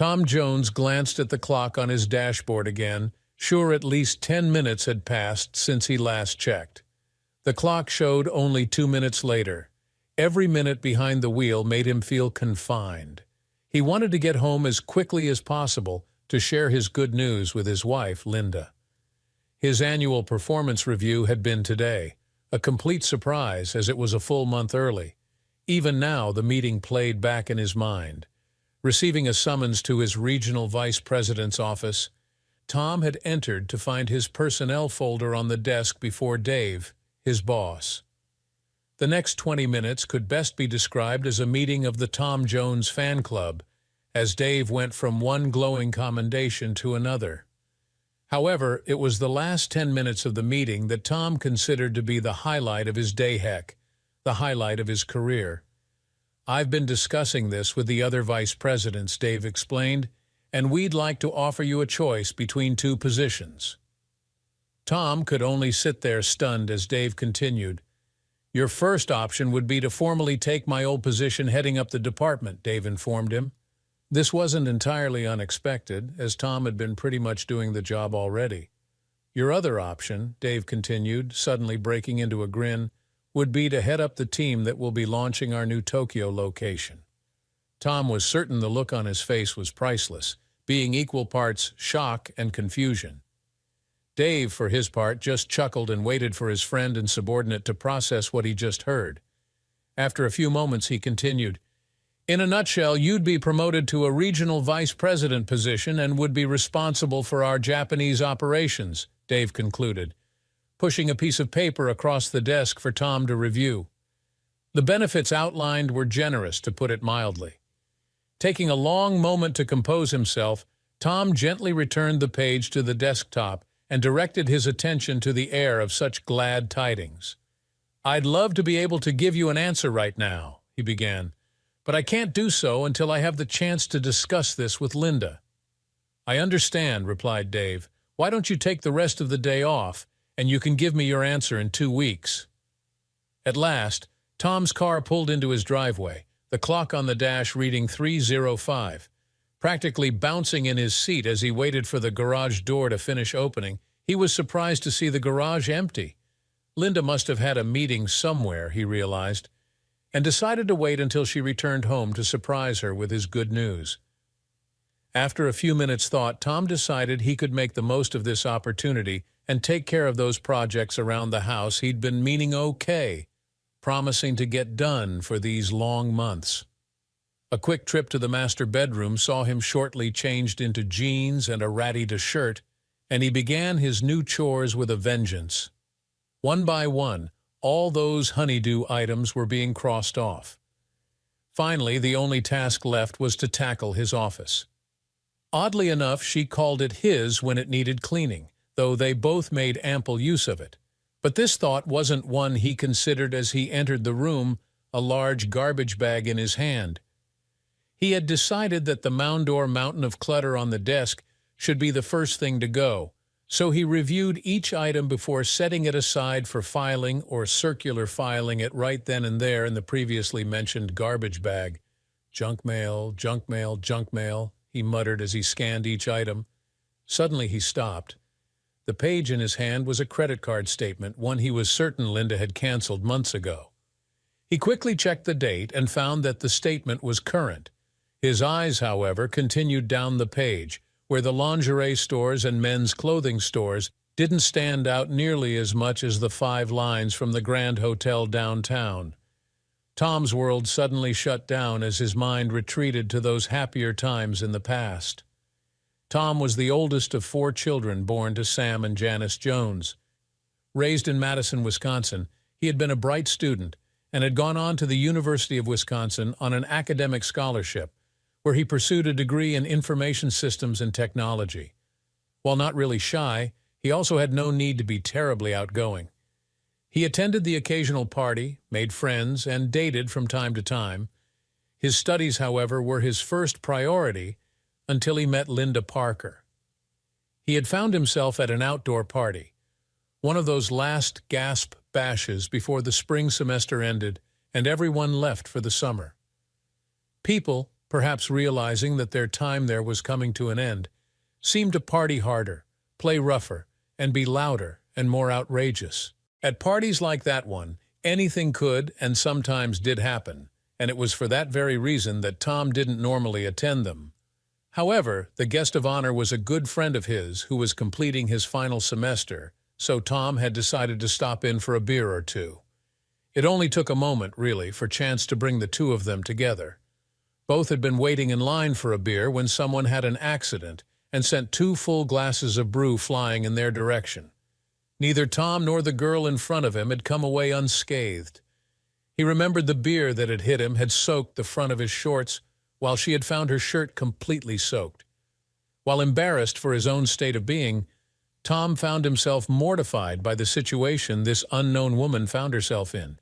Tom Jones glanced at the clock on his dashboard again, sure at least 10 minutes had passed since he last checked. The clock showed only 2 minutes later. Every minute behind the wheel made him feel confined. He wanted to get home as quickly as possible to share his good news with his wife, Linda. His annual performance review had been today, a complete surprise as it was a full month early. Even now, the meeting played back in his mind. Receiving a summons to his regional vice president's office, Tom had entered to find his personnel folder on the desk before Dave, his boss. The next 20 minutes could best be described as a meeting of the Tom Jones fan club, as Dave went from one glowing commendation to another. However, it was the last 10 minutes of the meeting that Tom considered to be the highlight of his day, heck, the highlight of his career. "I've been discussing this with the other vice presidents," Dave explained, "and we'd like to offer you a choice between two positions." Tom could only sit there stunned as Dave continued. "Your first option would be to formally take my old position heading up the department," Dave informed him. This wasn't entirely unexpected, as Tom had been pretty much doing the job already. "Your other option," Dave continued, suddenly breaking into a grin, "would be to head up the team that will be launching our new Tokyo location." Tom was certain the look on his face was priceless, being equal parts shock and confusion. Dave, for his part, just chuckled and waited for his friend and subordinate to process what he just heard. After a few moments, he continued, "In a nutshell, you'd be promoted to a regional vice president position and would be responsible for our Japanese operations," Dave concluded, pushing a piece of paper across the desk for Tom to review. The benefits outlined were generous, to put it mildly. Taking a long moment to compose himself, Tom gently returned the page to the desktop and directed his attention to the air of such glad tidings. "I'd love to be able to give you an answer right now," he began, "but I can't do so until I have the chance to discuss this with Linda." "I understand," replied Dave. "Why don't you take the rest of the day off, and you can give me your answer in 2 weeks." At last, Tom's car pulled into his driveway, the clock on the dash reading 3:05. Practically bouncing in his seat as he waited for the garage door to finish opening, he was surprised to see the garage empty. Linda must have had a meeting somewhere, he realized, and decided to wait until she returned home to surprise her with his good news. After a few minutes' thought, Tom decided he could make the most of this opportunity and take care of those projects around the house he'd been promising to get done for these long months. A quick trip to the master bedroom saw him shortly changed into jeans and a ratty shirt, and he began his new chores with a vengeance. One by one, all those honeydew items were being crossed off. Finally, the only task left was to tackle his office. Oddly enough, she called it his when it needed cleaning, though they both made ample use of it. But this thought wasn't one he considered as he entered the room, a large garbage bag in his hand. He had decided that the Moundor mountain of clutter on the desk should be the first thing to go, so he reviewed each item before setting it aside for filing or circular filing it right then and there in the previously mentioned garbage bag. "Junk mail, junk mail, junk mail," he muttered as he scanned each item. Suddenly he stopped. The page in his hand was a credit card statement, one he was certain Linda had canceled months ago. He quickly checked the date and found that the statement was current. His eyes, however, continued down the page, where the lingerie stores and men's clothing stores didn't stand out nearly as much as the 5 lines from the Grand Hotel downtown. Tom's world suddenly shut down as his mind retreated to those happier times in the past. Tom was the oldest of 4 children born to Sam and Janice Jones. Raised in Madison, Wisconsin, he had been a bright student and had gone on to the University of Wisconsin on an academic scholarship, where he pursued a degree in information systems and technology. While not really shy, he also had no need to be terribly outgoing. He attended the occasional party, made friends, and dated from time to time. His studies, however, were his first priority until he met Linda Parker. He had found himself at an outdoor party, one of those last gasp bashes before the spring semester ended and everyone left for the summer. People, perhaps realizing that their time there was coming to an end, seemed to party harder, play rougher, and be louder and more outrageous. At parties like that one, anything could and sometimes did happen, and it was for that very reason that Tom didn't normally attend them. However, the guest of honor was a good friend of his who was completing his final semester, so Tom had decided to stop in for a beer or two. It only took a moment, really, for chance to bring the two of them together. Both had been waiting in line for a beer when someone had an accident and sent 2 full glasses of brew flying in their direction. Neither Tom nor the girl in front of him had come away unscathed. He remembered the beer that had hit him had soaked the front of his shorts, while she had found her shirt completely soaked. While embarrassed for his own state of being, Tom found himself mortified by the situation this unknown woman found herself in.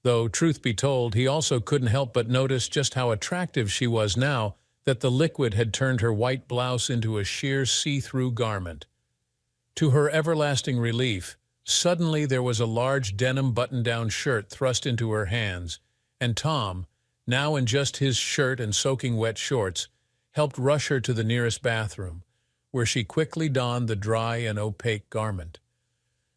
Though, truth be told, he also couldn't help but notice just how attractive she was now that the liquid had turned her white blouse into a sheer see-through garment. To her everlasting relief, suddenly there was a large denim button-down shirt thrust into her hands, and Tom, now in just his shirt and soaking wet shorts, helped rush her to the nearest bathroom, where she quickly donned the dry and opaque garment.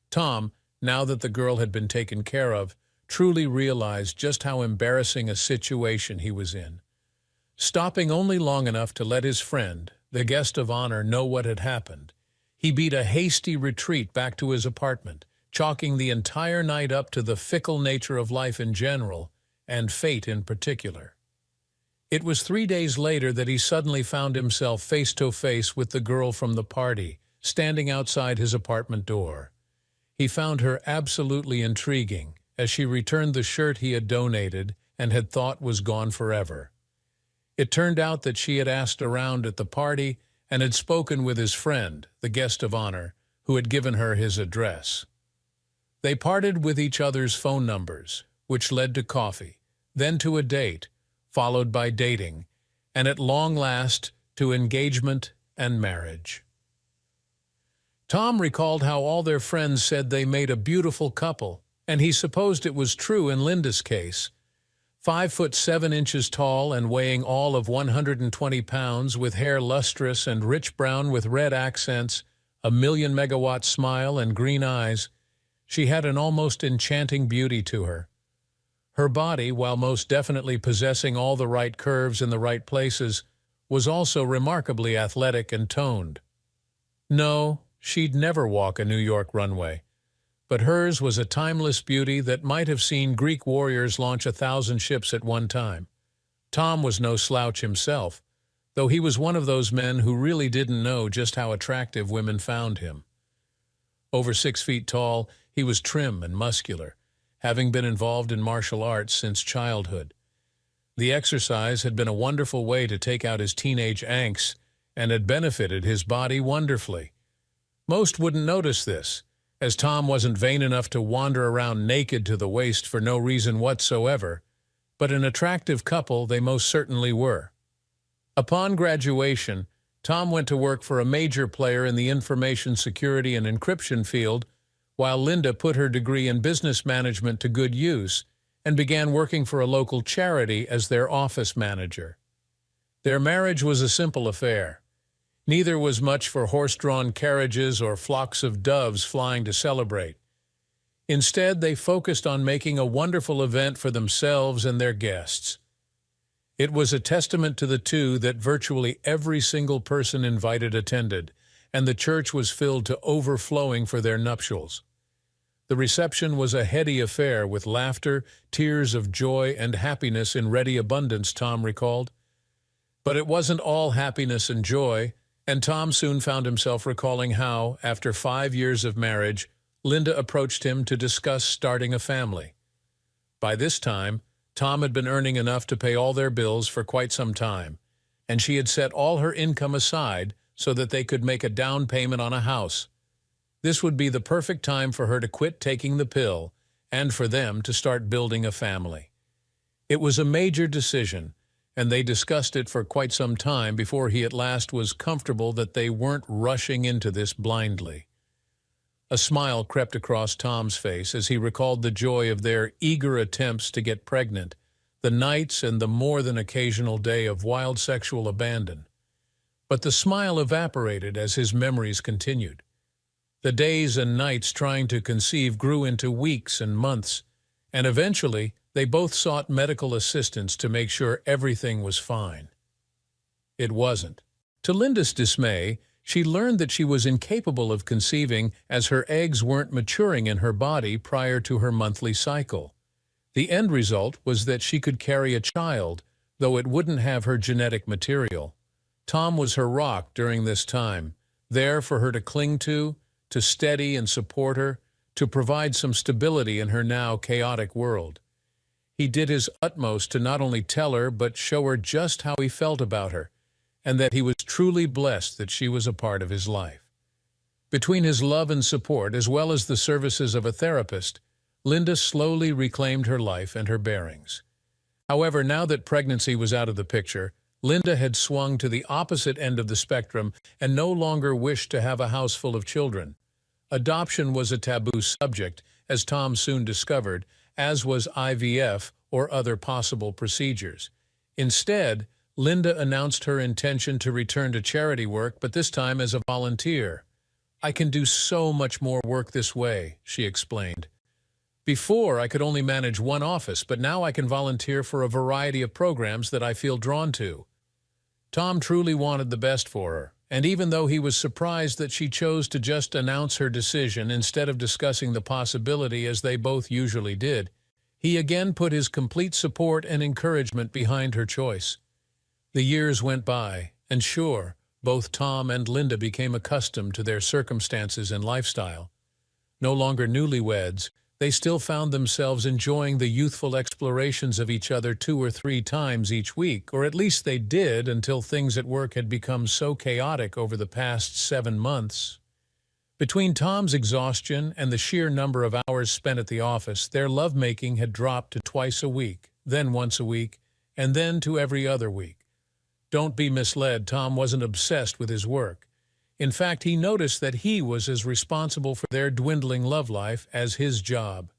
Tom, now that the girl had been taken care of, truly realized just how embarrassing a situation he was in. Stopping only long enough to let his friend, the guest of honor, know what had happened, he beat a hasty retreat back to his apartment, chalking the entire night up to the fickle nature of life in general, and fate in particular. It was 3 days later that he suddenly found himself face to face with the girl from the party, standing outside his apartment door. He found her absolutely intriguing, as she returned the shirt he had donated and had thought was gone forever. It turned out that she had asked around at the party and had spoken with his friend, the guest of honor, who had given her his address. They parted with each other's phone numbers, which led to coffee, then to a date, followed by dating, and at long last to engagement and marriage. Tom recalled how all their friends said they made a beautiful couple, and he supposed it was true in Linda's case. 5'7" tall and weighing all of 120 pounds, with hair lustrous and rich brown with red accents, a 1,000,000-megawatt smile and green eyes, she had an almost enchanting beauty to her. Her body, while most definitely possessing all the right curves in the right places, was also remarkably athletic and toned. No, she'd never walk a New York runway, but hers was a timeless beauty that might have seen Greek warriors launch 1,000 ships at one time. Tom was no slouch himself, though he was one of those men who really didn't know just how attractive women found him. Over 6 feet tall, he was trim and muscular, having been involved in martial arts since childhood. The exercise had been a wonderful way to take out his teenage angst and had benefited his body wonderfully. Most wouldn't notice this, as Tom wasn't vain enough to wander around naked to the waist for no reason whatsoever, but an attractive couple they most certainly were. Upon graduation, Tom went to work for a major player in the information security and encryption field, while Linda put her degree in business management to good use and began working for a local charity as their office manager. Their marriage was a simple affair. Neither was much for horse-drawn carriages or flocks of doves flying to celebrate. Instead, they focused on making a wonderful event for themselves and their guests. It was a testament to the two that virtually every single person invited attended, and the church was filled to overflowing for their nuptials. The reception was a heady affair with laughter, tears of joy, and happiness in ready abundance, Tom recalled. But it wasn't all happiness and joy, and Tom soon found himself recalling how, after 5 years of marriage, Linda approached him to discuss starting a family. By this time, Tom had been earning enough to pay all their bills for quite some time, and she had set all her income aside so that they could make a down payment on a house. This would be the perfect time for her to quit taking the pill and for them to start building a family. It was a major decision, and they discussed it for quite some time before he at last was comfortable that they weren't rushing into this blindly. A smile crept across Tom's face as he recalled the joy of their eager attempts to get pregnant, the nights and the more than occasional day of wild sexual abandon. But the smile evaporated as his memories continued. The days and nights trying to conceive grew into weeks and months, and eventually they both sought medical assistance to make sure everything was fine. It wasn't. To Linda's dismay, she learned that she was incapable of conceiving as her eggs weren't maturing in her body prior to her monthly cycle. The end result was that she could carry a child, though it wouldn't have her genetic material. Tom was her rock during this time, there for her to cling to steady and support her, to provide some stability in her now chaotic world. He did his utmost to not only tell her but show her just how he felt about her, and that he was truly blessed that she was a part of his life. Between his love and support, as well as the services of a therapist, Linda slowly reclaimed her life and her bearings. However, now that pregnancy was out of the picture, Linda had swung to the opposite end of the spectrum and no longer wished to have a house full of children. Adoption was a taboo subject, as Tom soon discovered, as was IVF or other possible procedures. Instead, Linda announced her intention to return to charity work, but this time as a volunteer. "I can do so much more work this way," she explained. "Before, I could only manage one office, but now I can volunteer for a variety of programs that I feel drawn to." Tom truly wanted the best for her, and even though he was surprised that she chose to just announce her decision instead of discussing the possibility as they both usually did, he again put his complete support and encouragement behind her choice. The years went by, and sure, both Tom and Linda became accustomed to their circumstances and lifestyle. No longer newlyweds, they still found themselves enjoying the youthful explorations of each other 2 or 3 times each week, or at least they did until things at work had become so chaotic over the past 7 months. Between Tom's exhaustion and the sheer number of hours spent at the office, their lovemaking had dropped to twice a week, then once a week, and then to every other week. Don't be misled, Tom wasn't obsessed with his work. In fact, he noticed that he was as responsible for their dwindling love life as his job.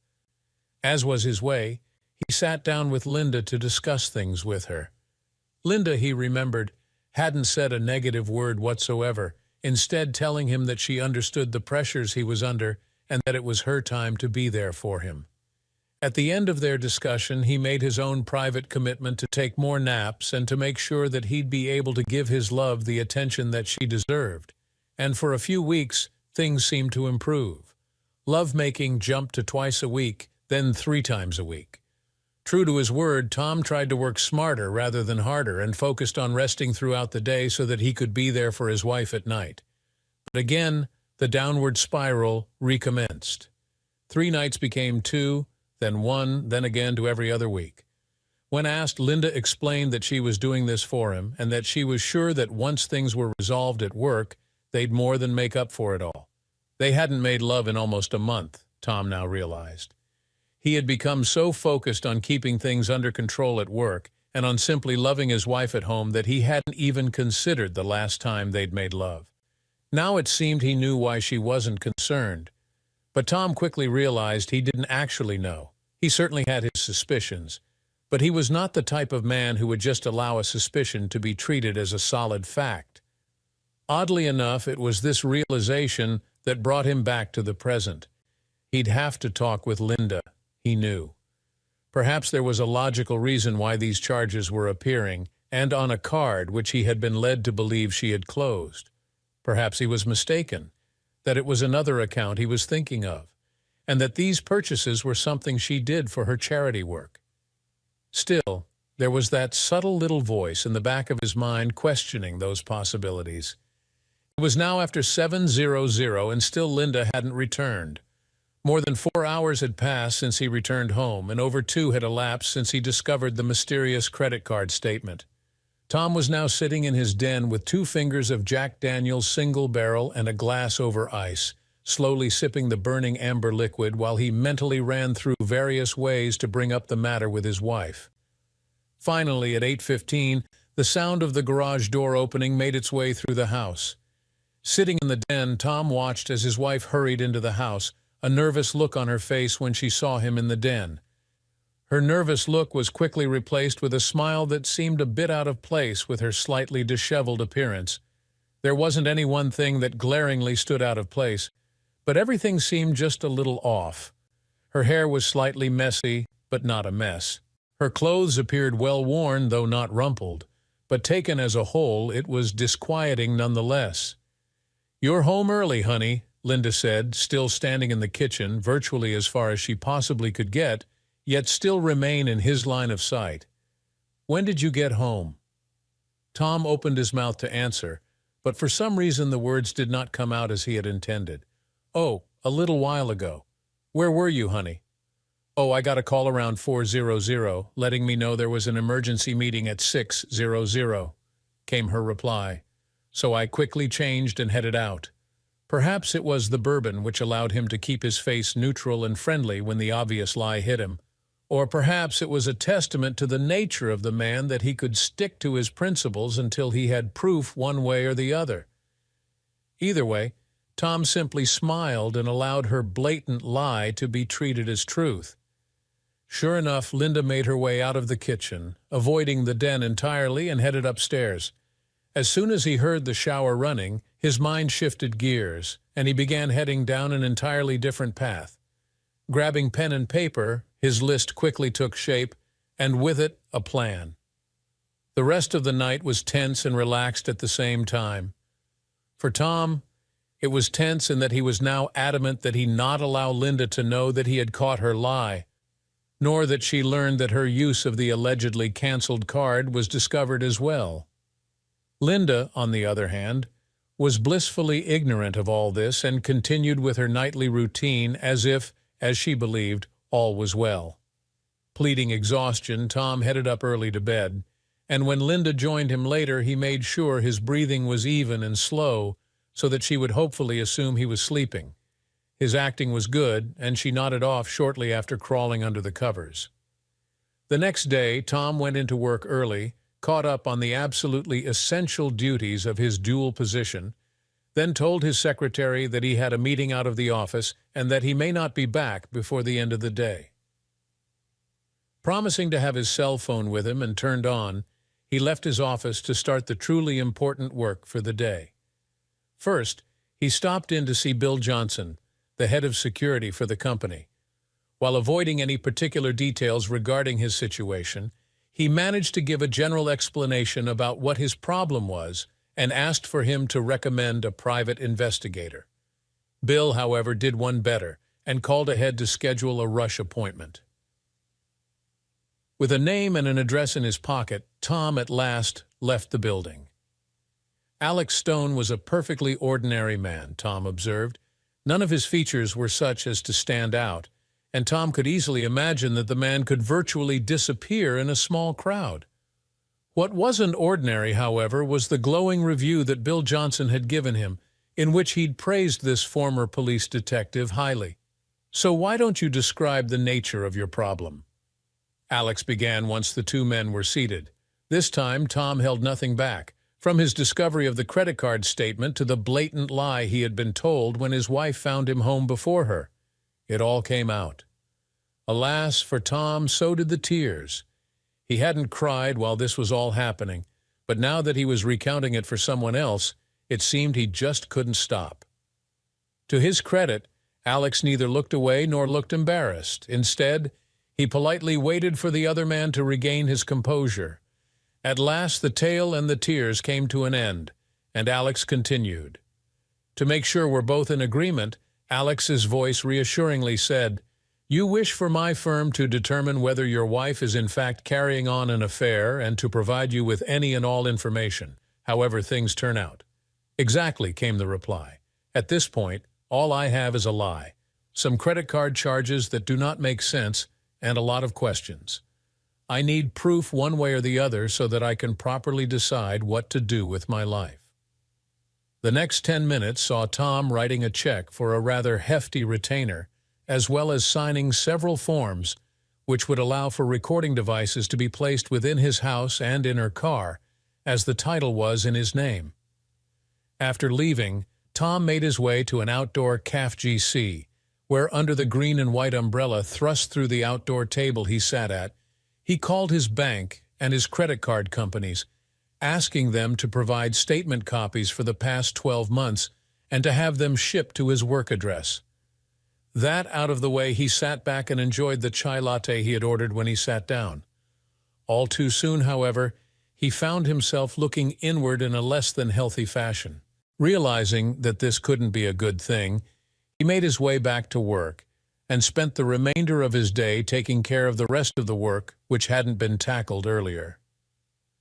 As was his way, he sat down with Linda to discuss things with her. Linda, he remembered, hadn't said a negative word whatsoever, instead telling him that she understood the pressures he was under and that it was her time to be there for him. At the end of their discussion, he made his own private commitment to take more naps and to make sure that he'd be able to give his love the attention that she deserved. And for a few weeks, things seemed to improve. Lovemaking jumped to twice a week, then 3 times a week. True to his word, Tom tried to work smarter rather than harder and focused on resting throughout the day so that he could be there for his wife at night. But again, the downward spiral recommenced. 3 nights became 2, then 1, then again to every other week. When asked, Linda explained that she was doing this for him and that she was sure that once things were resolved at work, they'd more than make up for it all. They hadn't made love in almost a month, Tom now realized. He had become so focused on keeping things under control at work and on simply loving his wife at home that he hadn't even considered the last time they'd made love. Now it seemed he knew why she wasn't concerned. But Tom quickly realized he didn't actually know. He certainly had his suspicions, but he was not the type of man who would just allow a suspicion to be treated as a solid fact. Oddly enough, it was this realization that brought him back to the present. He'd have to talk with Linda, he knew. Perhaps there was a logical reason why these charges were appearing, and on a card which he had been led to believe she had closed. Perhaps he was mistaken, that it was another account he was thinking of, and that these purchases were something she did for her charity work. Still, there was that subtle little voice in the back of his mind questioning those possibilities. It was now after 7:00 and still Linda hadn't returned. More than 4 hours had passed since he returned home, and over 2 had elapsed since he discovered the mysterious credit card statement. Tom was now sitting in his den with 2 fingers of Jack Daniel's Single Barrel and a glass over ice, slowly sipping the burning amber liquid while he mentally ran through various ways to bring up the matter with his wife. Finally, at 8:15, the sound of the garage door opening made its way through the house. Sitting in the den, Tom watched as his wife hurried into the house, a nervous look on her face when she saw him in the den. Her nervous look was quickly replaced with a smile that seemed a bit out of place with her slightly disheveled appearance. There wasn't any one thing that glaringly stood out of place, but everything seemed just a little off. Her hair was slightly messy, but not a mess. Her clothes appeared well worn, though not rumpled, but taken as a whole, it was disquieting nonetheless. "You're home early, honey," Linda said, still standing in the kitchen, virtually as far as she possibly could get, yet still remain in his line of sight. "When did you get home?" Tom opened his mouth to answer, but for some reason the words did not come out as he had intended. "Oh, a little while ago. Where were you, honey?" "Oh, I got a call around 4:00, letting me know there was an emergency meeting at 6:00, came her reply. "So I quickly changed and headed out." Perhaps it was the bourbon which allowed him to keep his face neutral and friendly when the obvious lie hit him. Or perhaps it was a testament to the nature of the man that he could stick to his principles until he had proof one way or the other. Either way, Tom simply smiled and allowed her blatant lie to be treated as truth. Sure enough, Linda made her way out of the kitchen, avoiding the den entirely, and headed upstairs. As soon as he heard the shower running, his mind shifted gears, and he began heading down an entirely different path. Grabbing pen and paper, his list quickly took shape, and with it, a plan. The rest of the night was tense and relaxed at the same time. For Tom, it was tense in that he was now adamant that he not allow Linda to know that he had caught her lie, nor that she learned that her use of the allegedly canceled card was discovered as well. Linda, on the other hand, was blissfully ignorant of all this and continued with her nightly routine as if, as she believed, all was well. Pleading exhaustion, Tom headed up early to bed, and when Linda joined him later, he made sure his breathing was even and slow so that she would hopefully assume he was sleeping. His acting was good, and she nodded off shortly after crawling under the covers. The next day, Tom went into work early, caught up on the absolutely essential duties of his dual position, then told his secretary that he had a meeting out of the office and that he may not be back before the end of the day. Promising to have his cell phone with him and turned on, he left his office to start the truly important work for the day. First, he stopped in to see Bill Johnson, the head of security for the company. While avoiding any particular details regarding his situation, he managed to give a general explanation about what his problem was and asked for him to recommend a private investigator. Bill, however, did one better and called ahead to schedule a rush appointment. With a name and an address in his pocket, Tom at last left the building. Alex Stone was a perfectly ordinary man, Tom observed. None of his features were such as to stand out, and Tom could easily imagine that the man could virtually disappear in a small crowd. What wasn't ordinary, however, was the glowing review that Bill Johnson had given him, in which he'd praised this former police detective highly. "So why don't you describe the nature of your problem?" Alex began once the two men were seated. This time, Tom held nothing back, from his discovery of the credit card statement to the blatant lie he had been told when his wife found him home before her. It all came out. Alas, for Tom, so did the tears. He hadn't cried while this was all happening, but now that he was recounting it for someone else, it seemed he just couldn't stop. To his credit, Alex neither looked away nor looked embarrassed. Instead, he politely waited for the other man to regain his composure. At last the tale and the tears came to an end, and Alex continued. To make sure we're both in agreement, Alex's voice reassuringly said, "You wish for my firm to determine whether your wife is in fact carrying on an affair and to provide you with any and all information, however things turn out." "Exactly," came the reply. "At this point, all I have is a lie, some credit card charges that do not make sense, and a lot of questions. I need proof one way or the other so that I can properly decide what to do with my life." The next 10 minutes saw Tom writing a check for a rather hefty retainer, as well as signing several forms which would allow for recording devices to be placed within his house and in her car, as the title was in his name. After leaving, Tom made his way to an outdoor CAF GC, where under the green and white umbrella thrust through the outdoor table he sat at, he called his bank and his credit card companies, asking them to provide statement copies for the past 12 months and to have them shipped to his work address. That out of the way, he sat back and enjoyed the chai latte he had ordered when he sat down. All too soon, however, he found himself looking inward in a less than healthy fashion. Realizing that this couldn't be a good thing, he made his way back to work and spent the remainder of his day taking care of the rest of the work which hadn't been tackled earlier.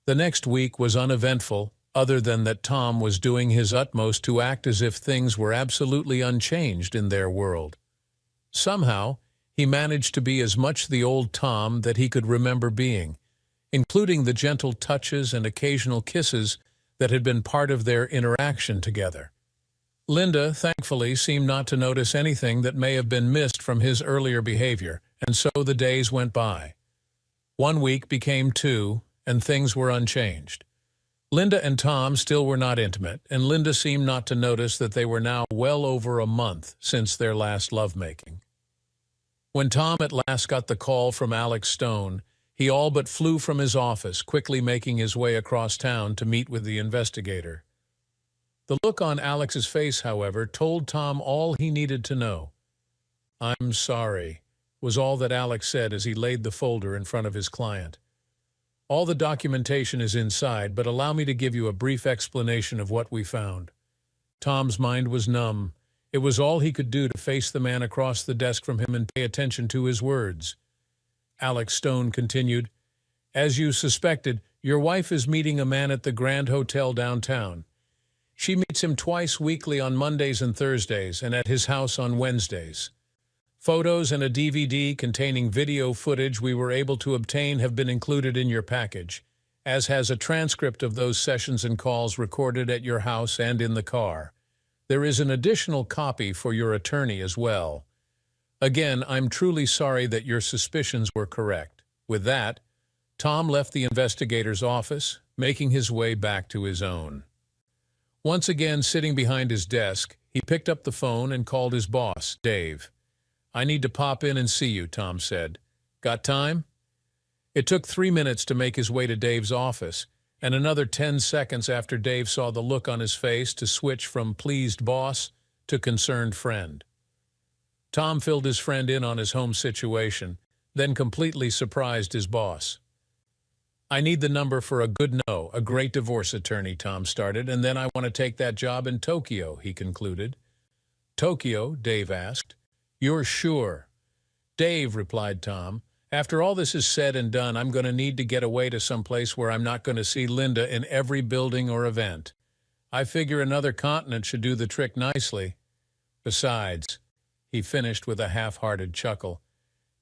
The next week was uneventful, other than that Tom was doing his utmost to act as if things were absolutely unchanged in their world. Somehow, he managed to be as much the old Tom that he could remember being, including the gentle touches and occasional kisses that had been part of their interaction together. Linda, thankfully, seemed not to notice anything that may have been missed from his earlier behavior, and so the days went by. 1 week became 2, and things were unchanged. Linda and Tom still were not intimate, and Linda seemed not to notice that they were now well over a month since their last lovemaking. When Tom at last got the call from Alex Stone, he all but flew from his office, quickly making his way across town to meet with the investigator. The look on Alex's face, however, told Tom all he needed to know. "I'm sorry," was all that Alex said as he laid the folder in front of his client. "All the documentation is inside, but allow me to give you a brief explanation of what we found." Tom's mind was numb. It was all he could do to face the man across the desk from him and pay attention to his words. Alex Stone continued, "As you suspected, your wife is meeting a man at the Grand Hotel downtown. She meets him twice weekly on Mondays and Thursdays, and at his house on Wednesdays. Photos and a DVD containing video footage we were able to obtain have been included in your package, as has a transcript of those sessions and calls recorded at your house and in the car. There is an additional copy for your attorney as well. Again, I'm truly sorry that your suspicions were correct." With that, Tom left the investigator's office, making his way back to his own. Once again sitting behind his desk, he picked up the phone and called his boss, Dave. "I need to pop in and see you," Tom said. "Got time?" It took 3 minutes to make his way to Dave's office, and another 10 seconds after Dave saw the look on his face to switch from pleased boss to concerned friend. Tom filled his friend in on his home situation, then completely surprised his boss. "I need the number for a great divorce attorney," Tom started, "and then I want to take that job in Tokyo," he concluded. "Tokyo?" Dave asked. "You're sure?" "Dave," replied Tom, "after all this is said and done, I'm going to need to get away to someplace where I'm not going to see Linda in every building or event. I figure another continent should do the trick nicely. Besides," he finished with a half-hearted chuckle,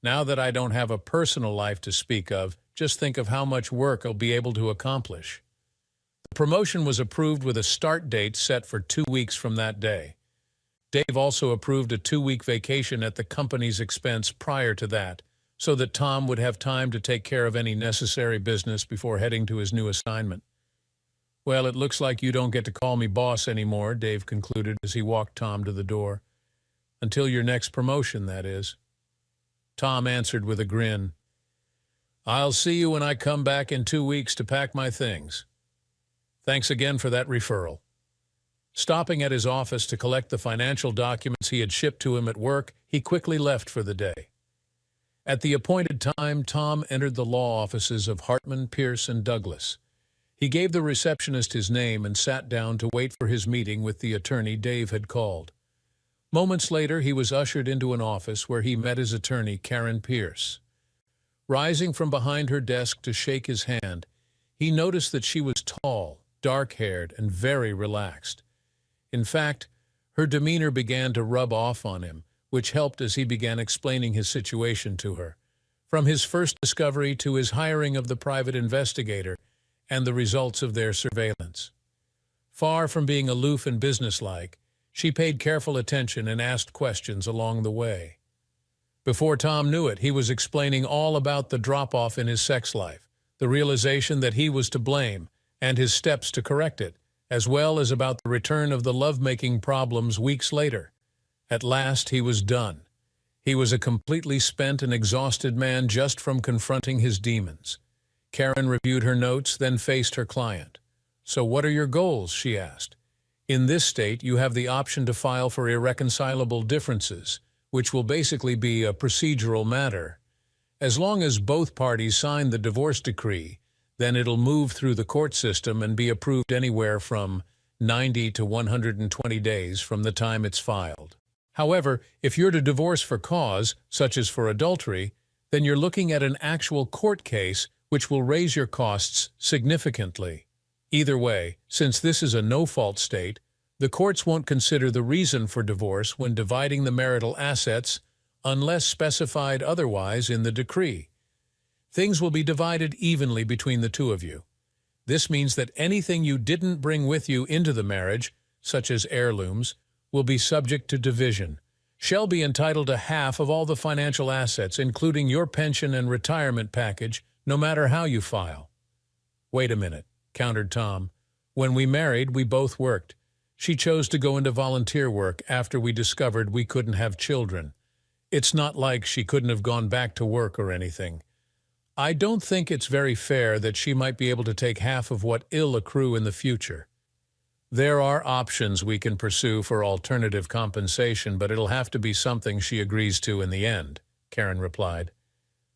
"now that I don't have a personal life to speak of, just think of how much work I'll be able to accomplish." The promotion was approved with a start date set for 2 weeks from that day. Dave also approved a 2-week vacation at the company's expense prior to that, so that Tom would have time to take care of any necessary business before heading to his new assignment. "Well, it looks like you don't get to call me boss anymore," Dave concluded as he walked Tom to the door. "Until your next promotion, that is." Tom answered with a grin. "I'll see you when I come back in 2 weeks to pack my things. Thanks again for that referral." Stopping at his office to collect the financial documents he had shipped to him at work, he quickly left for the day. At the appointed time, Tom entered the law offices of Hartman, Pierce, and Douglas. He gave the receptionist his name and sat down to wait for his meeting with the attorney Dave had called. Moments later, he was ushered into an office where he met his attorney, Karen Pierce. Rising from behind her desk to shake his hand, he noticed that she was tall, dark-haired, and very relaxed. In fact, her demeanor began to rub off on him, which helped as he began explaining his situation to her, from his first discovery to his hiring of the private investigator and the results of their surveillance. Far from being aloof and businesslike, she paid careful attention and asked questions along the way. Before Tom knew it, he was explaining all about the drop-off in his sex life, the realization that he was to blame, and his steps to correct it, as well as about the return of the lovemaking problems weeks later. At last he was done. He was a completely spent and exhausted man just from confronting his demons. Karen reviewed her notes, then faced her client. "So what are your goals?" she asked. "In this state, you have the option to file for irreconcilable differences, which will basically be a procedural matter. As long as both parties sign the divorce decree, then it'll move through the court system and be approved anywhere from 90 to 120 days from the time it's filed. However, if you're to divorce for cause, such as for adultery, then you're looking at an actual court case which will raise your costs significantly. Either way, since this is a no-fault state, the courts won't consider the reason for divorce when dividing the marital assets unless specified otherwise in the decree. Things will be divided evenly between the two of you. This means that anything you didn't bring with you into the marriage, such as heirlooms, will be subject to division. Shall be entitled to half of all the financial assets, including your pension and retirement package, no matter how you file." "Wait a minute," countered Tom. "When we married, we both worked. She chose to go into volunteer work after we discovered we couldn't have children. It's not like she couldn't have gone back to work or anything. I don't think it's very fair that she might be able to take half of what ill accrue in the future. There are options we can pursue for alternative compensation, but it'll have to be something she agrees to in the end," Karen replied.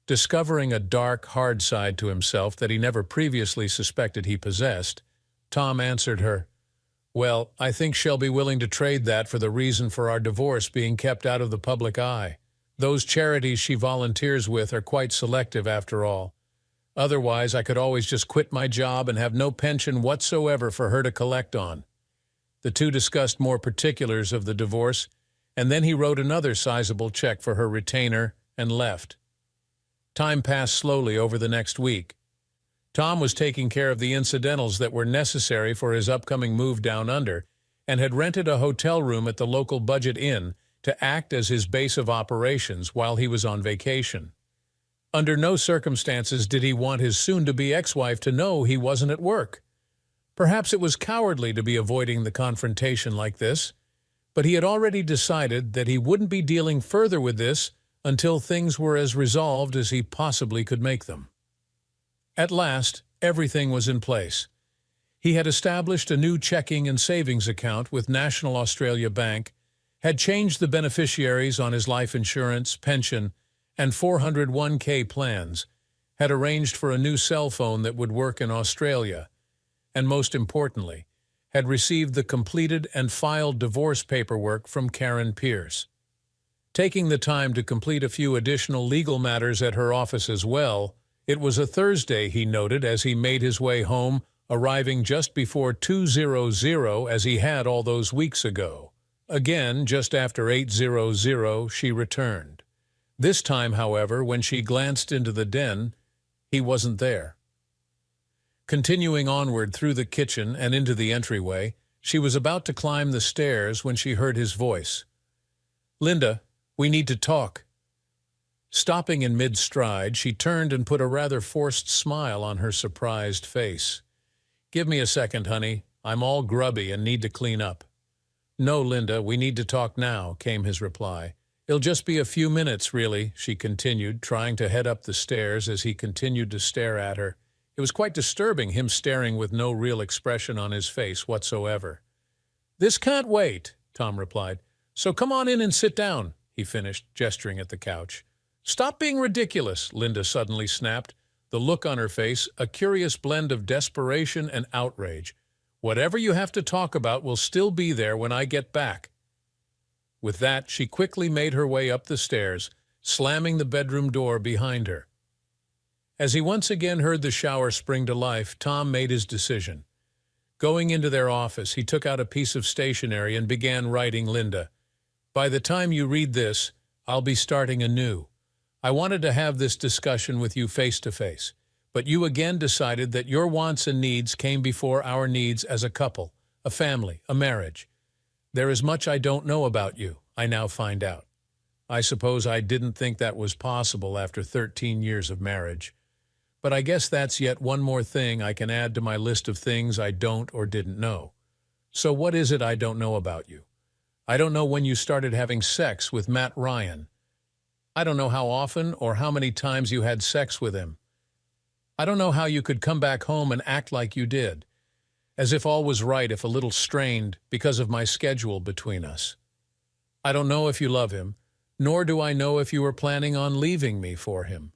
Discovering a dark, hard side to himself that he never previously suspected he possessed, Tom answered her, "Well, I think she'll be willing to trade that for the reason for our divorce being kept out of the public eye. Those charities she volunteers with are quite selective after all. Otherwise, I could always just quit my job and have no pension whatsoever for her to collect on." The two discussed more particulars of the divorce, and then he wrote another sizable check for her retainer and left. Time passed slowly over the next week. Tom was taking care of the incidentals that were necessary for his upcoming move down under and had rented a hotel room at the local Budget Inn to act as his base of operations while he was on vacation. Under no circumstances did he want his soon-to-be ex-wife to know he wasn't at work. Perhaps it was cowardly to be avoiding the confrontation like this, but he had already decided that he wouldn't be dealing further with this until things were as resolved as he possibly could make them. At last, everything was in place. He had established a new checking and savings account with National Australia Bank, had changed the beneficiaries on his life insurance, pension, and 401k plans, had arranged for a new cell phone that would work in Australia, and most importantly, had received the completed and filed divorce paperwork from Karen Pierce. Taking the time to complete a few additional legal matters at her office as well, it was a Thursday, he noted, as he made his way home, arriving just before 2:00 as he had all those weeks ago. Again, just after 8:00, she returned. This time, however, when she glanced into the den, he wasn't there. Continuing onward through the kitchen and into the entryway, she was about to climb the stairs when she heard his voice. "Linda, we need to talk." Stopping in mid-stride, she turned and put a rather forced smile on her surprised face. "Give me a second, honey. I'm all grubby and need to clean up." "No, Linda, we need to talk now," came his reply. "It'll just be a few minutes, really," she continued, trying to head up the stairs as he continued to stare at her. It was quite disturbing, him staring with no real expression on his face whatsoever. "This can't wait," Tom replied. "So come on in and sit down," he finished, gesturing at the couch. "Stop being ridiculous," Linda suddenly snapped, the look on her face a curious blend of desperation and outrage. "Whatever you have to talk about will still be there when I get back." With that, she quickly made her way up the stairs, slamming the bedroom door behind her. As he once again heard the shower spring to life, Tom made his decision. Going into their office, he took out a piece of stationery and began writing Linda. "By the time you read this, I'll be starting anew. I wanted to have this discussion with you face to face, but you again decided that your wants and needs came before our needs as a couple, a family, a marriage. There is much I don't know about you, I now find out. I suppose I didn't think that was possible after 13 years of marriage. But I guess that's yet one more thing I can add to my list of things I don't or didn't know. So what is it I don't know about you? I don't know when you started having sex with Matt Ryan. I don't know how often or how many times you had sex with him. I don't know how you could come back home and act like you did, as if all was right if a little strained because of my schedule between us. I don't know if you love him, nor do I know if you were planning on leaving me for him.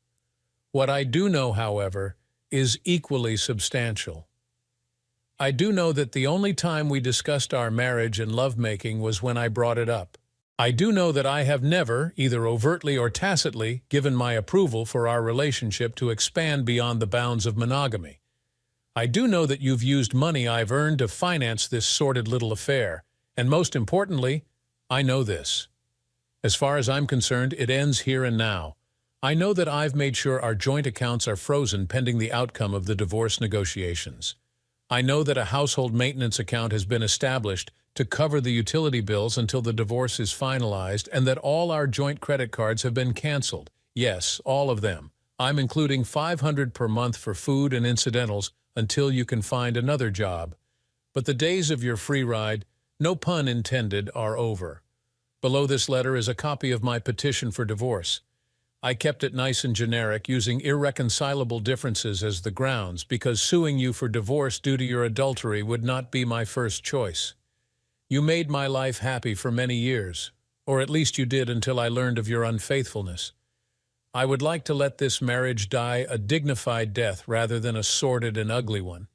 What I do know, however, is equally substantial. I do know that the only time we discussed our marriage and lovemaking was when I brought it up. I do know that I have never, either overtly or tacitly, given my approval for our relationship to expand beyond the bounds of monogamy. I do know that you've used money I've earned to finance this sordid little affair, and most importantly, I know this. As far as I'm concerned, it ends here and now. I know that I've made sure our joint accounts are frozen pending the outcome of the divorce negotiations. I know that a household maintenance account has been established to cover the utility bills until the divorce is finalized, and that all our joint credit cards have been canceled. Yes, all of them. I'm including $500 per month for food and incidentals until you can find another job. But the days of your free ride, no pun intended, are over. Below this letter is a copy of my petition for divorce. I kept it nice and generic, using irreconcilable differences as the grounds, because suing you for divorce due to your adultery would not be my first choice. You made my life happy for many years, or at least you did until I learned of your unfaithfulness. I would like to let this marriage die a dignified death rather than a sordid and ugly one.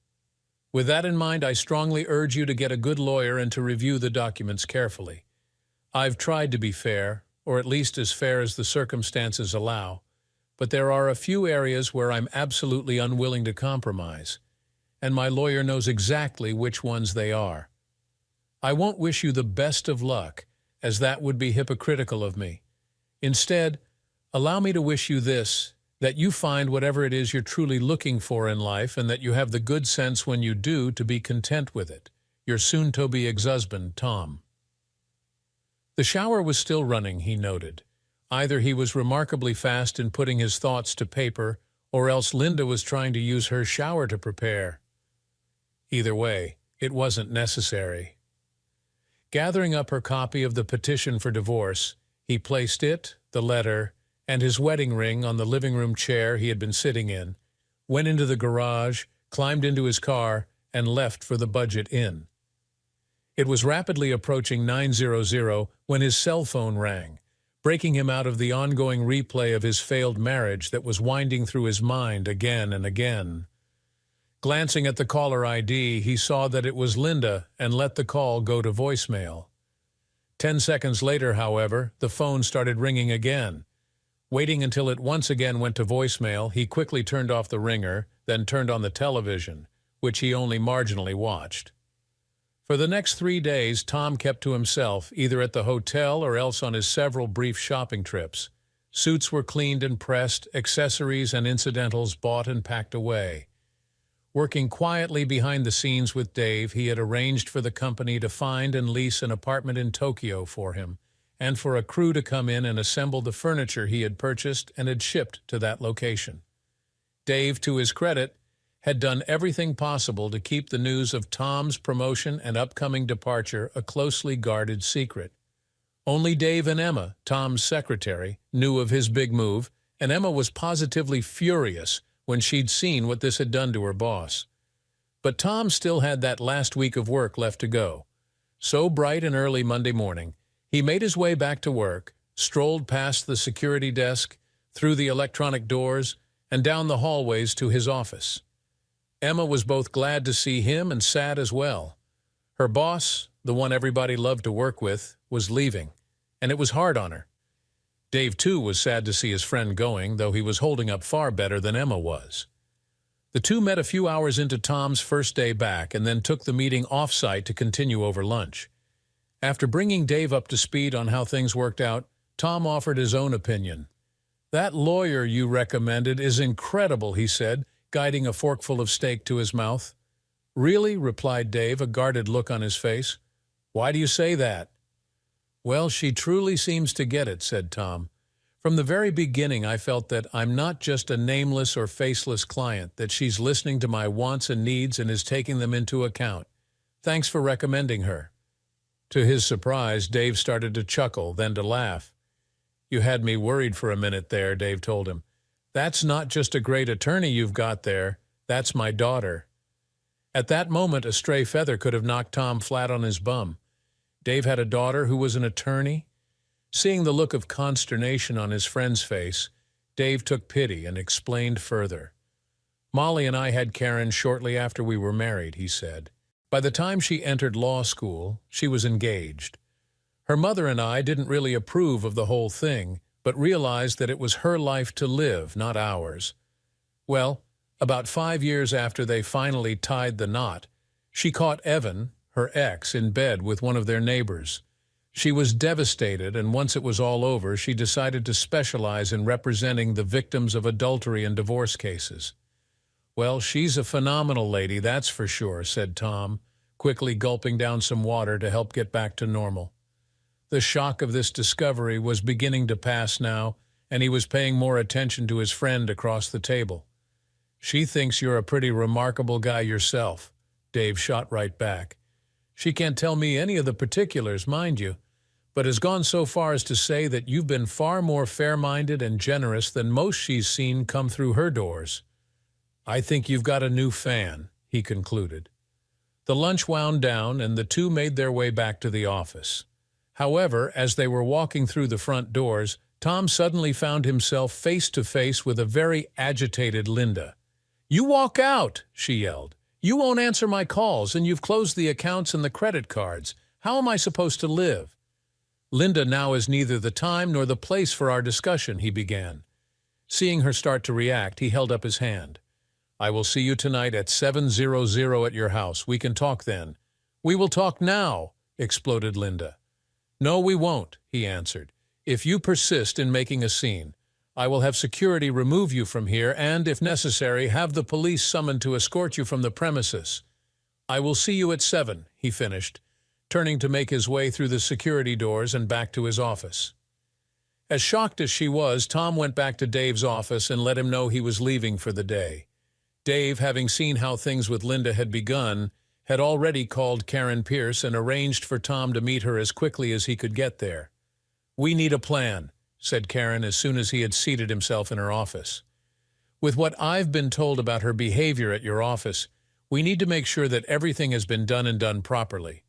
With that in mind, I strongly urge you to get a good lawyer and to review the documents carefully. I've tried to be fair, or at least as fair as the circumstances allow, but there are a few areas where I'm absolutely unwilling to compromise, and my lawyer knows exactly which ones they are. I won't wish you the best of luck, as that would be hypocritical of me. Instead, allow me to wish you this, that you find whatever it is you're truly looking for in life, and that you have the good sense when you do to be content with it. Your soon-to-be ex-husband, Tom. The shower was still running, he noted. Either he was remarkably fast in putting his thoughts to paper, or else Linda was trying to use her shower to prepare. Either way, it wasn't necessary. Gathering up her copy of the petition for divorce, he placed it, the letter, and his wedding ring on the living room chair he had been sitting in, went into the garage, climbed into his car, and left for the Budget Inn. It was rapidly approaching 9:00 when his cell phone rang, breaking him out of the ongoing replay of his failed marriage that was winding through his mind again and again. Glancing at the caller ID, he saw that it was Linda and let the call go to voicemail. 10 seconds later, however, the phone started ringing again. Waiting until it once again went to voicemail, he quickly turned off the ringer, then turned on the television, which he only marginally watched. For the next 3 days, Tom kept to himself, either at the hotel or else on his several brief shopping trips. Suits were cleaned and pressed, accessories and incidentals bought and packed away. Working quietly behind the scenes with Dave, he had arranged for the company to find and lease an apartment in Tokyo for him, and for a crew to come in and assemble the furniture he had purchased and had shipped to that location. Dave, to his credit, had done everything possible to keep the news of Tom's promotion and upcoming departure a closely guarded secret. Only Dave and Emma, Tom's secretary, knew of his big move, and Emma was positively furious when she'd seen what this had done to her boss. But Tom still had that last week of work left to go. So bright and early Monday morning, he made his way back to work, strolled past the security desk, through the electronic doors, and down the hallways to his office. Emma was both glad to see him and sad as well. Her boss, the one everybody loved to work with, was leaving, and it was hard on her. Dave, too, was sad to see his friend going, though he was holding up far better than Emma was. The two met a few hours into Tom's first day back and then took the meeting off-site to continue over lunch. After bringing Dave up to speed on how things worked out, Tom offered his own opinion. "That lawyer you recommended is incredible," he said, guiding a forkful of steak to his mouth. "Really?" replied Dave, a guarded look on his face. "Why do you say that?" "Well, she truly seems to get it," said Tom. "From the very beginning, I felt that I'm not just a nameless or faceless client, that she's listening to my wants and needs and is taking them into account. Thanks for recommending her." To his surprise, Dave started to chuckle, then to laugh. You had me worried for a minute there, Dave told him. That's not just a great attorney you've got there. That's my daughter. At that moment, a stray feather could have knocked Tom flat on his bum. Dave had a daughter who was an attorney? Seeing the look of consternation on his friend's face, Dave took pity and explained further. Molly and I had Karen shortly after we were married, he said. By the time she entered law school, she was engaged. Her mother and I didn't really approve of the whole thing, but realized that it was her life to live, not ours. Well, about 5 years after they finally tied the knot, she caught Evan, her ex, in bed with one of their neighbors. She was devastated, and once it was all over, she decided to specialize in representing the victims of adultery and divorce cases. Well, she's a phenomenal lady, that's for sure, said Tom, quickly gulping down some water to help get back to normal. The shock of this discovery was beginning to pass now, and he was paying more attention to his friend across the table. She thinks you're a pretty remarkable guy yourself, Dave shot right back. She can't tell me any of the particulars, mind you, but has gone so far as to say that you've been far more fair-minded and generous than most she's seen come through her doors. I think you've got a new fan, he concluded. The lunch wound down, and the two made their way back to the office. However, as they were walking through the front doors, Tom suddenly found himself face to face with a very agitated Linda. "You walk out," she yelled. "You won't answer my calls, and you've closed the accounts and the credit cards. How am I supposed to live?" "Linda, now is neither the time nor the place for our discussion," he began. Seeing her start to react, he held up his hand. "I will see you tonight at 7:00 at your house. We can talk then." "We will talk now," exploded Linda. "No, we won't," he answered. "If you persist in making a scene, I will have security remove you from here and, if necessary, have the police summoned to escort you from the premises. I will see you at 7, he finished, turning to make his way through the security doors and back to his office. As shocked as she was, Tom went back to Dave's office and let him know he was leaving for the day. Dave, having seen how things with Linda had begun, had already called Karen Pierce and arranged for Tom to meet her as quickly as he could get there. "We need a plan," said Karen as soon as he had seated himself in her office. "With what I've been told about her behavior at your office, we need to make sure that everything has been done and done properly."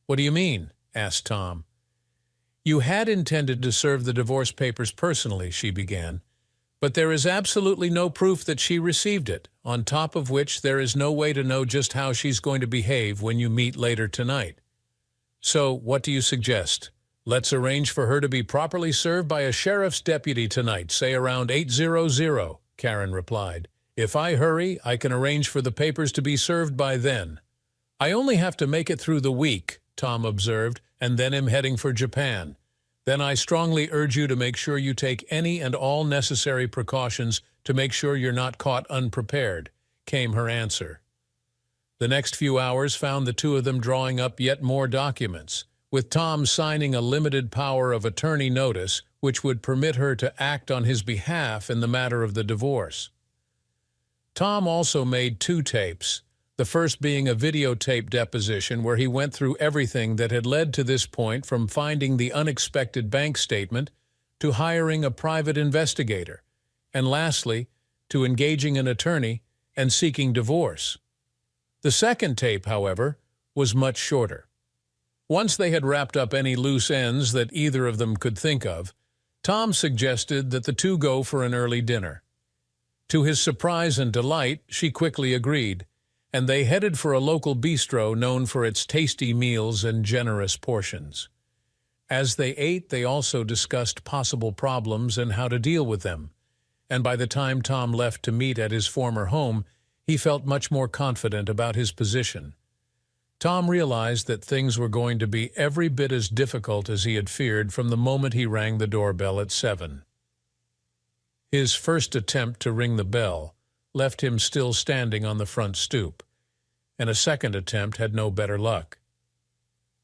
"What do you mean?" asked Tom. "You had intended to serve the divorce papers personally," she began, "but there is absolutely no proof that she received it, on top of which there is no way to know just how she's going to behave when you meet later tonight. So, what do you suggest? Let's arrange for her to be properly served by a sheriff's deputy tonight, say around 8:00, Karen replied. "If I hurry, I can arrange for the papers to be served by then." "I only have to make it through the week," Tom observed, "and then am heading for Japan. Then I strongly urge you to make sure you take any and all necessary precautions to make sure you're not caught unprepared," came her answer. The next few hours found the two of them drawing up yet more documents, with Tom signing a limited power of attorney notice which would permit her to act on his behalf in the matter of the divorce. Tom also made 2 tapes, the first being a videotape deposition where he went through everything that had led to this point, from finding the unexpected bank statement to hiring a private investigator, and lastly, to engaging an attorney and seeking divorce. The second tape, however, was much shorter. Once they had wrapped up any loose ends that either of them could think of, Tom suggested that the two go for an early dinner. To his surprise and delight, she quickly agreed, and they headed for a local bistro known for its tasty meals and generous portions. As they ate, they also discussed possible problems and how to deal with them, and by the time Tom left to meet at his former home, he felt much more confident about his position. Tom realized that things were going to be every bit as difficult as he had feared from the moment he rang the doorbell at 7. His first attempt to ring the bell left him still standing on the front stoop, and a second attempt had no better luck.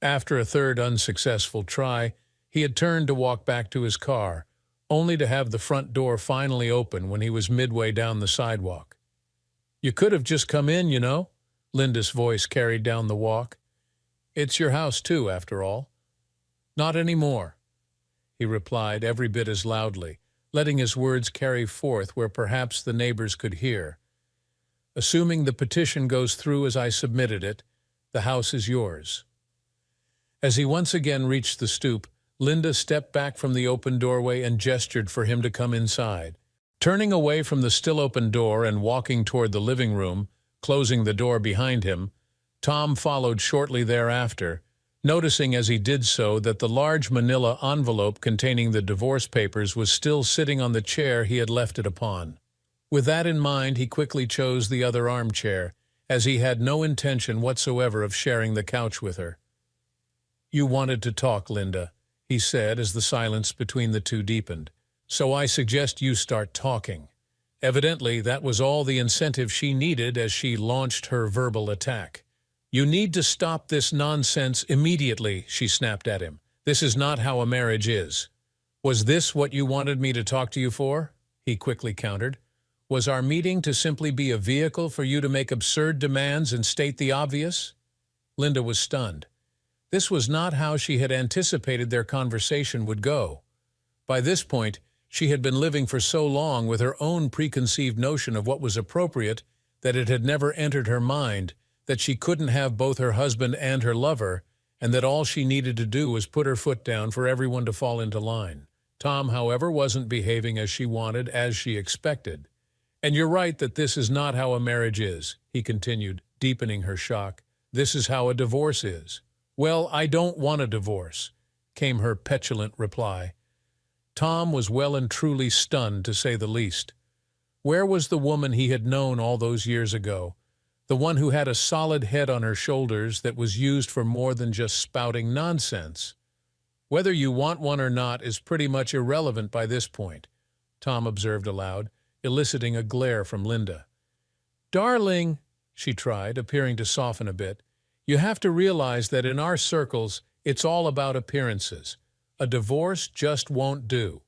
After a third unsuccessful try, he had turned to walk back to his car, only to have the front door finally open when he was midway down the sidewalk. "You could have just come in, you know," Linda's voice carried down the walk. "It's your house, too, after all." "Not anymore." he replied every bit as loudly, letting his words carry forth where perhaps the neighbors could hear. "Assuming the petition goes through as I submitted it, the house is yours." As he once again reached the stoop, Linda stepped back from the open doorway and gestured for him to come inside. Turning away from the still open door and walking toward the living room, closing the door behind him, Tom followed shortly thereafter, noticing as he did so that the large manila envelope containing the divorce papers was still sitting on the chair he had left it upon. With that in mind, he quickly chose the other armchair, as he had no intention whatsoever of sharing the couch with her. "You wanted to talk, Linda," he said as the silence between the two deepened. "So I suggest you start talking." Evidently, that was all the incentive she needed as she launched her verbal attack. "You need to stop this nonsense immediately," she snapped at him. "This is not how a marriage is." "Was this what you wanted me to talk to you for?" he quickly countered. "Was our meeting to simply be a vehicle for you to make absurd demands and state the obvious?" Linda was stunned. This was not how she had anticipated their conversation would go. By this point, she had been living for so long with her own preconceived notion of what was appropriate that it had never entered her mind that she couldn't have both her husband and her lover, and that all she needed to do was put her foot down for everyone to fall into line. Tom, however, wasn't behaving as she wanted, as she expected. "And you're right that this is not how a marriage is," he continued, deepening her shock. "This is how a divorce is." "Well, I don't want a divorce," came her petulant reply. Tom was well and truly stunned, to say the least. Where was the woman he had known all those years ago? The one who had a solid head on her shoulders that was used for more than just spouting nonsense. "Whether you want one or not is pretty much irrelevant by this point," Tom observed aloud, eliciting a glare from Linda. "Darling," she tried, appearing to soften a bit, "you have to realize that in our circles, it's all about appearances. A divorce just won't do."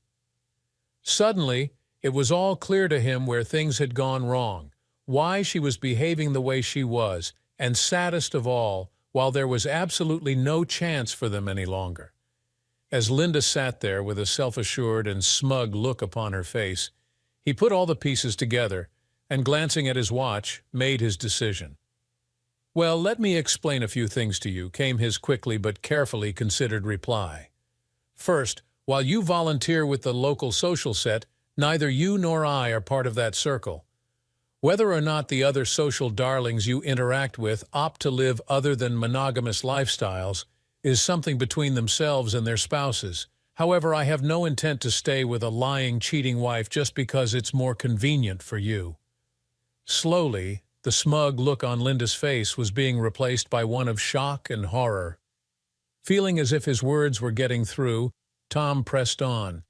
Suddenly, it was all clear to him where things had gone wrong, why she was behaving the way she was, and saddest of all, while there was absolutely no chance for them any longer. As Linda sat there with a self-assured and smug look upon her face, he put all the pieces together, and glancing at his watch, made his decision. "Well, let me explain a few things to you," came his quickly but carefully considered reply. "First, while you volunteer with the local social set, neither you nor I are part of that circle. Whether or not the other social darlings you interact with opt to live other than monogamous lifestyles is something between themselves and their spouses. However, I have no intent to stay with a lying, cheating wife just because it's more convenient for you." Slowly, the smug look on Linda's face was being replaced by one of shock and horror. Feeling as if his words were getting through, Tom pressed on.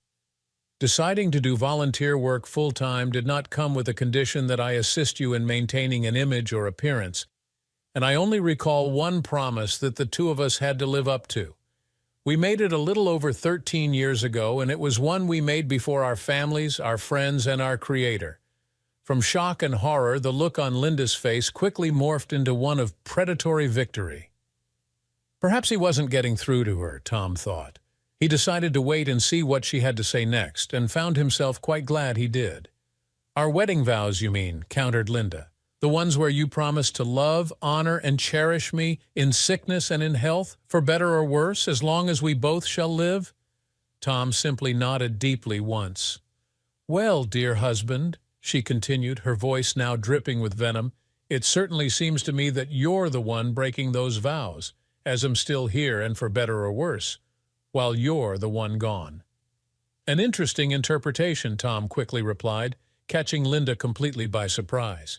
"Deciding to do volunteer work full-time did not come with a condition that I assist you in maintaining an image or appearance, and I only recall one promise that the two of us had to live up to. We made it a little over 13 years ago, and it was one we made before our families, our friends, and our Creator." From shock and horror, the look on Linda's face quickly morphed into one of predatory victory. Perhaps he wasn't getting through to her, Tom thought. He decided to wait and see what she had to say next, and found himself quite glad he did. "Our wedding vows, you mean," countered Linda. "The ones where you promised to love, honor, and cherish me in sickness and in health, for better or worse, as long as we both shall live?" Tom simply nodded deeply once. "Well, dear husband," she continued, her voice now dripping with venom, "it certainly seems to me that you're the one breaking those vows, as I'm still here and for better or worse, while you're the one gone." "An interesting interpretation," Tom quickly replied, catching Linda completely by surprise.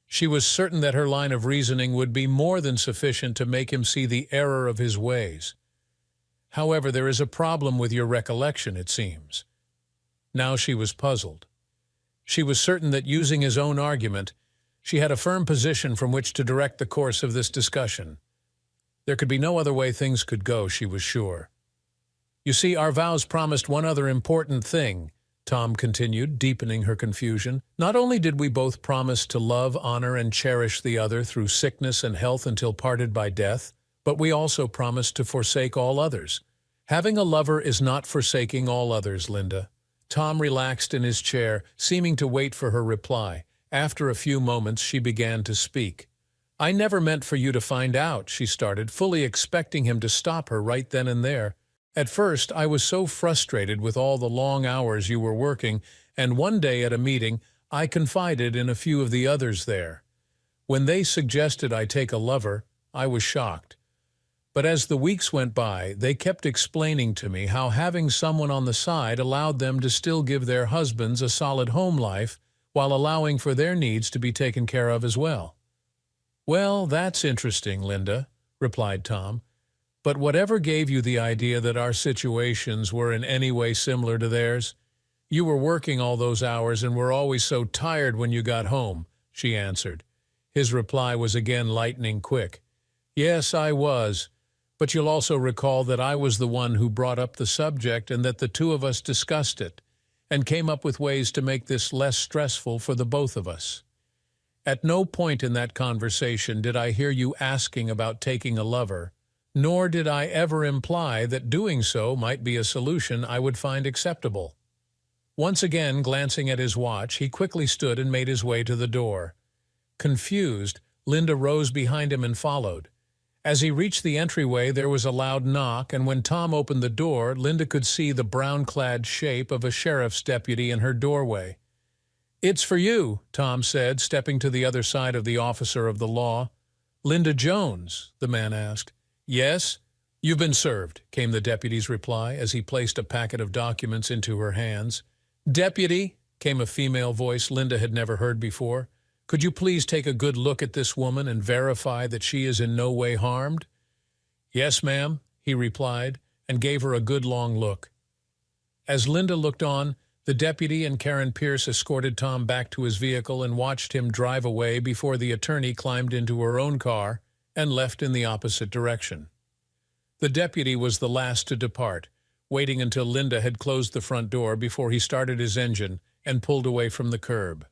She was certain that her line of reasoning would be more than sufficient to make him see the error of his ways. "However, there is a problem with your recollection, it seems." Now she was puzzled. She was certain that, using his own argument, she had a firm position from which to direct the course of this discussion. There could be no other way things could go, she was sure. "You see, our vows promised one other important thing," Tom continued, deepening her confusion. "Not only did we both promise to love, honor, and cherish the other through sickness and health until parted by death, but we also promised to forsake all others. Having a lover is not forsaking all others, Linda. Tom relaxed in his chair, seeming to wait for her reply. After a few moments, she began to speak. "I never meant for you to find out," she started, fully expecting him to stop her right then and there. "At first, I was so frustrated with all the long hours you were working, and one day at a meeting, I confided in a few of the others there. When they suggested I take a lover, I was shocked. But as the weeks went by, they kept explaining to me how having someone on the side allowed them to still give their husbands a solid home life while allowing for their needs to be taken care of as well." "Well, that's interesting, Linda," replied Tom. "But whatever gave you the idea that our situations were in any way similar to theirs? You were working all those hours and were always so tired when you got home," she answered. His reply was again lightning quick. "Yes, I was. But you'll also recall that I was the one who brought up the subject and that the two of us discussed it and came up with ways to make this less stressful for the both of us. At no point in that conversation did I hear you asking about taking a lover, nor did I ever imply that doing so might be a solution I would find acceptable." Once again glancing at his watch, he quickly stood and made his way to the door. Confused, Linda rose behind him and followed. As he reached the entryway, there was a loud knock, and when Tom opened the door, Linda could see the brown-clad shape of a sheriff's deputy in her doorway. "It's for you," Tom said, stepping to the other side of the officer of the law. "Linda Jones?" the man asked. "Yes, you've been served," came the deputy's reply as he placed a packet of documents into her hands. "Deputy," came a female voice Linda had never heard before, "could you please take a good look at this woman and verify that she is in no way harmed?" "Yes, ma'am," he replied, and gave her a good long look. As Linda looked on, the deputy and Karen Pierce escorted Tom back to his vehicle and watched him drive away before the attorney climbed into her own car and left in the opposite direction. The deputy was the last to depart, waiting until Linda had closed the front door before he started his engine and pulled away from the curb.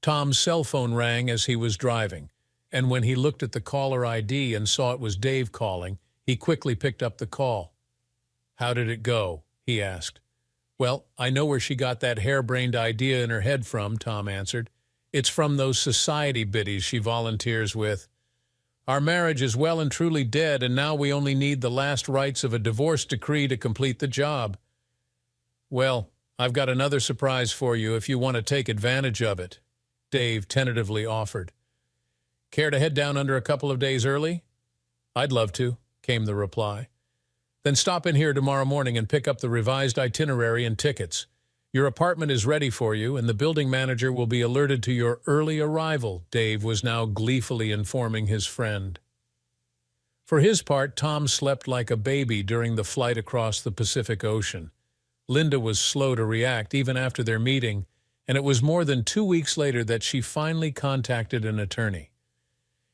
Tom's cell phone rang as he was driving, and when he looked at the caller ID and saw it was Dave calling, he quickly picked up the call. "How did it go?" he asked. "Well, I know where she got that harebrained idea in her head from," Tom answered. "It's from those society biddies she volunteers with. Our marriage is well and truly dead, and now we only need the last rites of a divorce decree to complete the job." "Well, I've got another surprise for you if you want to take advantage of it," Dave tentatively offered. "Care to head down under a couple of days early?" "I'd love to," came the reply. "Then stop in here tomorrow morning and pick up the revised itinerary and tickets. Your apartment is ready for you, and the building manager will be alerted to your early arrival," Dave was now gleefully informing his friend. For his part, Tom slept like a baby during the flight across the Pacific Ocean. Linda was slow to react even after their meeting, and it was more than 2 weeks later that she finally contacted an attorney.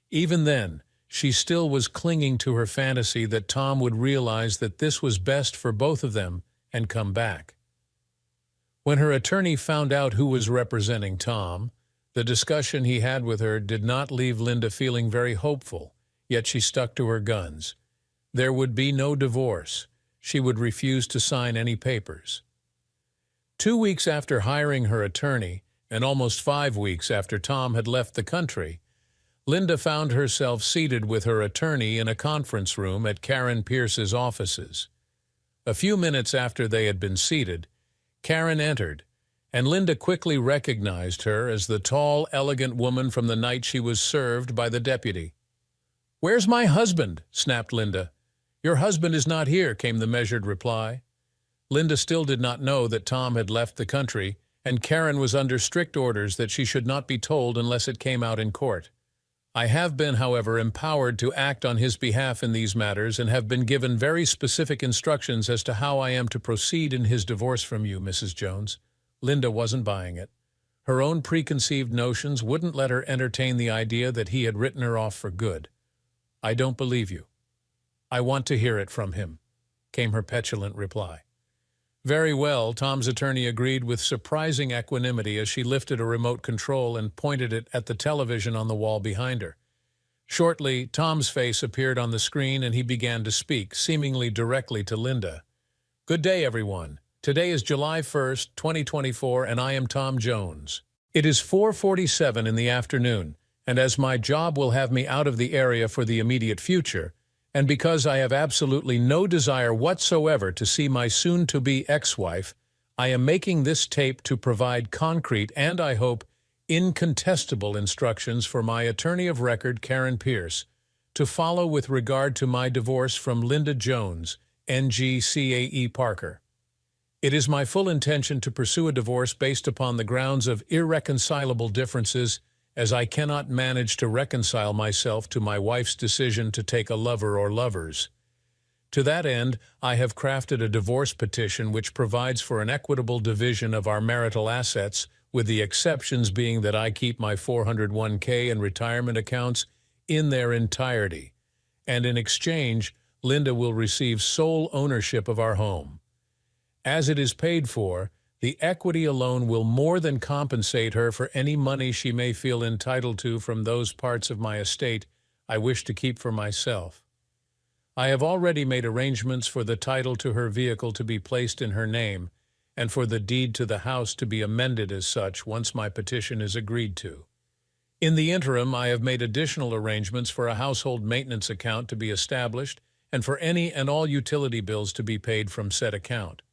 Even then, she still was clinging to her fantasy that Tom would realize that this was best for both of them and come back. When her attorney found out who was representing Tom, the discussion he had with her did not leave Linda feeling very hopeful, yet she stuck to her guns. There would be no divorce. She would refuse to sign any papers. 2 weeks after hiring her attorney, and almost 5 weeks after Tom had left the country, Linda found herself seated with her attorney in a conference room at Karen Pierce's offices. A few minutes after they had been seated, Karen entered, and Linda quickly recognized her as the tall, elegant woman from the night she was served by the deputy. "Where's my husband?" snapped Linda. "Your husband is not here," came the measured reply. Linda still did not know that Tom had left the country, and Karen was under strict orders that she should not be told unless it came out in court. "I have been, however, empowered to act on his behalf in these matters and have been given very specific instructions as to how I am to proceed in his divorce from you, Mrs. Jones." Linda wasn't buying it. Her own preconceived notions wouldn't let her entertain the idea that he had written her off for good. "I don't believe you." "I want to hear it from him," came her petulant reply. "Very well," Tom's attorney agreed with surprising equanimity as she lifted a remote control and pointed it at the television on the wall behind her. Shortly, Tom's face appeared on the screen and he began to speak, seemingly directly to Linda. "Good day, everyone. Today is July 1st, 2024, and I am Tom Jones. It is 4:47 in the afternoon, and as my job will have me out of the area for the immediate future, and because I have absolutely no desire whatsoever to see my soon-to-be ex-wife, I am making this tape to provide concrete and, I hope, incontestable instructions for my attorney of record, Karen Pierce, to follow with regard to my divorce from Linda Jones, NG-CAE Parker. It is my full intention to pursue a divorce based upon the grounds of irreconcilable differences, as I cannot manage to reconcile myself to my wife's decision to take a lover or lovers. To that end, I have crafted a divorce petition which provides for an equitable division of our marital assets, with the exceptions being that I keep my 401k and retirement accounts in their entirety, and in exchange, Linda will receive sole ownership of our home. As it is paid for, the equity alone will more than compensate her for any money she may feel entitled to from those parts of my estate I wish to keep for myself. I have already made arrangements for the title to her vehicle to be placed in her name, and for the deed to the house to be amended as such once my petition is agreed to. In the interim, I have made additional arrangements for a household maintenance account to be established and for any and all utility bills to be paid from said account.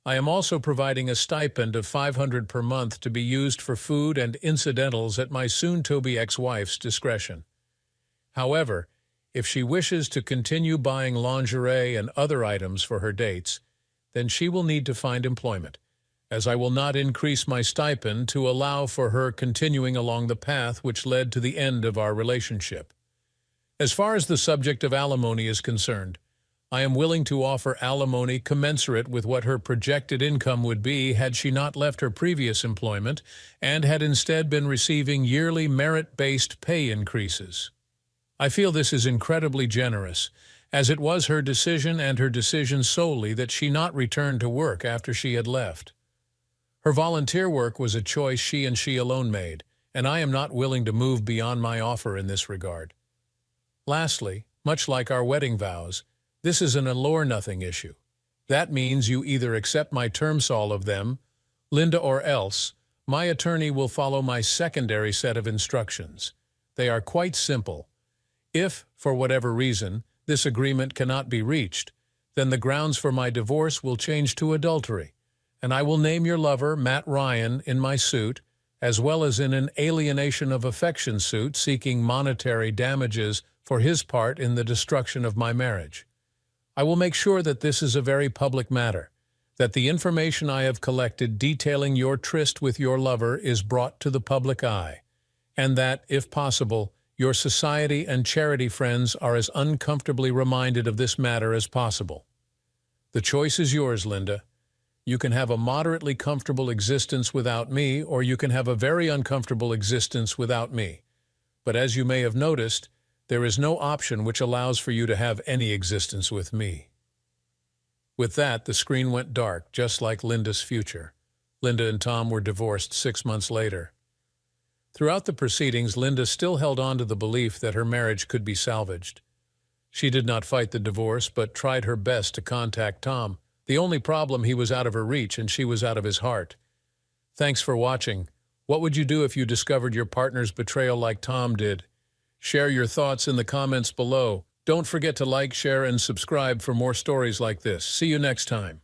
I am also providing a stipend of $500 per month to be used for food and incidentals at my soon-to-be ex-wife's discretion. However, if she wishes to continue buying lingerie and other items for her dates, then she will need to find employment, as I will not increase my stipend to allow for her continuing along the path which led to the end of our relationship. As far as the subject of alimony is concerned, I am willing to offer alimony commensurate with what her projected income would be had she not left her previous employment and had instead been receiving yearly merit-based pay increases. I feel this is incredibly generous, as it was her decision and her decision solely that she not return to work after she had left. Her volunteer work was a choice she and she alone made, and I am not willing to move beyond my offer in this regard. Lastly, much like our wedding vows, this is an all-or-nothing issue. That means you either accept my terms, all of them, Linda, or else my attorney will follow my secondary set of instructions. They are quite simple. If, for whatever reason, this agreement cannot be reached, then the grounds for my divorce will change to adultery, and I will name your lover, Matt Ryan, in my suit, as well as in an alienation of affection suit seeking monetary damages for his part in the destruction of my marriage. I will make sure that this is a very public matter, that the information I have collected detailing your tryst with your lover is brought to the public eye, and that, if possible, your society and charity friends are as uncomfortably reminded of this matter as possible. The choice is yours, Linda. You can have a moderately comfortable existence without me, or you can have a very uncomfortable existence without me. But as you may have noticed, there is no option which allows for you to have any existence with me. With that, the screen went dark, just like Linda's future. Linda and Tom were divorced 6 months later. Throughout the proceedings, Linda still held on to the belief that her marriage could be salvaged. She did not fight the divorce, but tried her best to contact Tom. The only problem, he was out of her reach and she was out of his heart. Thanks for watching. What would you do if you discovered your partner's betrayal like Tom did? Share your thoughts in the comments below. Don't forget to like, share, and subscribe for more stories like this. See you next time.